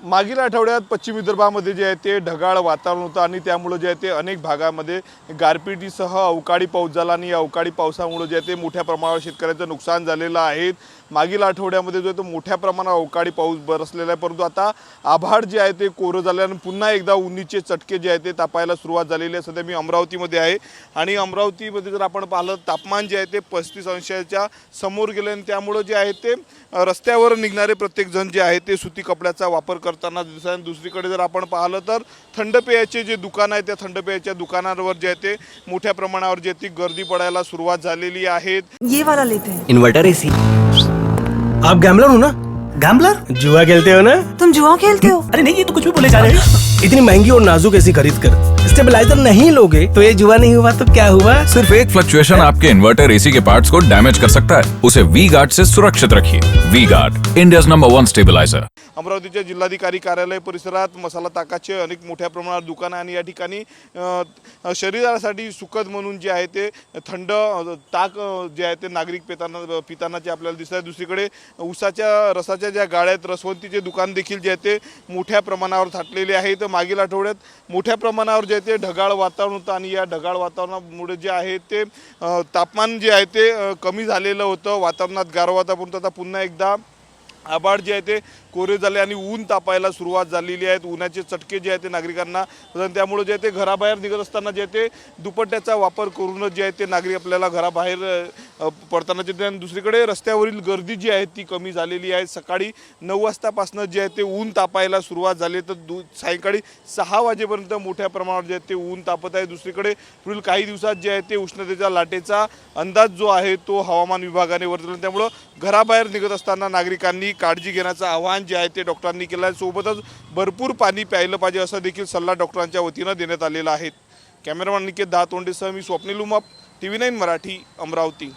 मागील आठवड्यात पश्चिम विदर्भामध्ये जे आहे ते ढगाळ वातावरण होतं आणि त्यामुळे जे आहे ते अनेक भागामध्ये गारपिटीसह अवकाळी पाऊस झाला आणि या अवकाळी पावसामुळे जे आहे ते मोठ्या प्रमाणावर शेतकऱ्यांचं नुकसान झालेलं आहे। मागील आठवड्यामध्ये जो आहे तो मोठ्या प्रमाणावर अवकाळी पाऊस बरसलेला आहे, परंतु आता आभाळ जे आहे ते कोरं झाल्याने पुन्हा एकदा उन्हाचे चटके जे आहे ते तापायला सुरुवात झालेली आहे। सध्या मी अमरावतीमध्ये आहे आणि अमरावतीमध्ये जर आपण पाहिलं तापमान जे आहे ते 35 अंशाच्या समोर गेले आणि त्यामुळे जे आहे ते रस्त्यावर निघणारे प्रत्येक जण जे आहे ते सुती कपड्याचा वापर करताना दिसत आहे। दुसरीकडे जर आपण पाहिलं तर थंड पेयाचे जे दुकान आहे त्या थंड पेयाच्या दुकानांवर जे आहे ते मोठ्या प्रमाणावर जे ती गर्दी पडायला सुरुवात झालेली आहे। ये वाला लेते हैं। Inverter AC. आप गैम्बलर हो ना? गैम्बलर? जुआ खेलते हो ना? तुम जुआ खेलते हो? अरे नहीं, ये तो कुछ भी बोले जा रहे हैं। इतनी महंगी और नाजुक एसी खरीद कर स्टेबलाइजर नहीं लोगे तो ये जुआ नहीं हुआ तो क्या हुआ? सिर्फ एक फ्लक्चुएशन आपके इन्वर्टर एसी के पार्ट्स को डैमेज कर सकता है। उसे वी गार्ड से सुरक्षित रखिए। V Guard, India's number 1 stabiliser. अमरावतीच्या जिल्हाधिकारी कार्यालय परिसरात मसाला ताकाचे अनेक मोठ्या प्रमाणात दुकानं आणि या ठिकाणी शरीरासाठी सुखद म्हणून जे आहे ते थंड ताक जे आहे ते नागरिक पिताना जे आपल्याला दिसत आहे। दुसरीकडे ऊसाच्या रसाच्या ज्या गाड्या आहेत रसवंतीचे दुकान देखील जे आहे ते मोठ्या प्रमाणावर थाटलेले आहे। तर मागील आठवड्यात मोठ्या प्रमाणावर जे आहे ते ढगाळ वातावरण होतं आणि या ढगाळ वातावरणामुळे जे आहे ते तापमान जे आहे ते कमी झालेलं होतं, वातावरणात गारवा होता, परंतु आता पुन्हा एकदा आभाळ जे आहे ते कोरे झाले आणि ऊन तापायला सुरुवात झालेली आहे। उन्हाचे चटके जे आहे ते नागरिकांना, त्यामुळे जे आहे ते घराबाहेर निघत असताना जे आहे ते दुपट्ट्याचा वापर करूनच जे आहे ते नागरिक आपल्याला घराबाहेर पडताना दिसते। आणि दुसरीकडे रस्त्यावरील गर्दी जी आहे ती कमी झालेली आहे। सकाळी 9 वाजतापासून जे आहे ते ऊन तापायला सुरुवात झाली तर सायंकाळी 6 वाजेपर्यंत मोठ्या प्रमाणावर जे आहे ते ऊन तापत आहे। दुसरीकडे पुढील काही दिवसात जे आहे ते उष्णतेच्या लाटेचा अंदाज जो आहे तो हवामान विभागाने वर्तवला, त्यामुळे घराबाहेर निघत असताना नागरिकांनी काळजी घेण्याचं आवाहन जे आहे ते डॉक्टरांनी केलं आहे। सोबतच भरपूर पाणी प्यायलं पाहिजे असा देखील सल्ला डॉक्टरांच्या वतीनं देण्यात आलेला आहे। कॅमेरामॅन निकेत दातोंडेसह मी स्वप्नील उमाप, TV9 मराठी, अमरावती।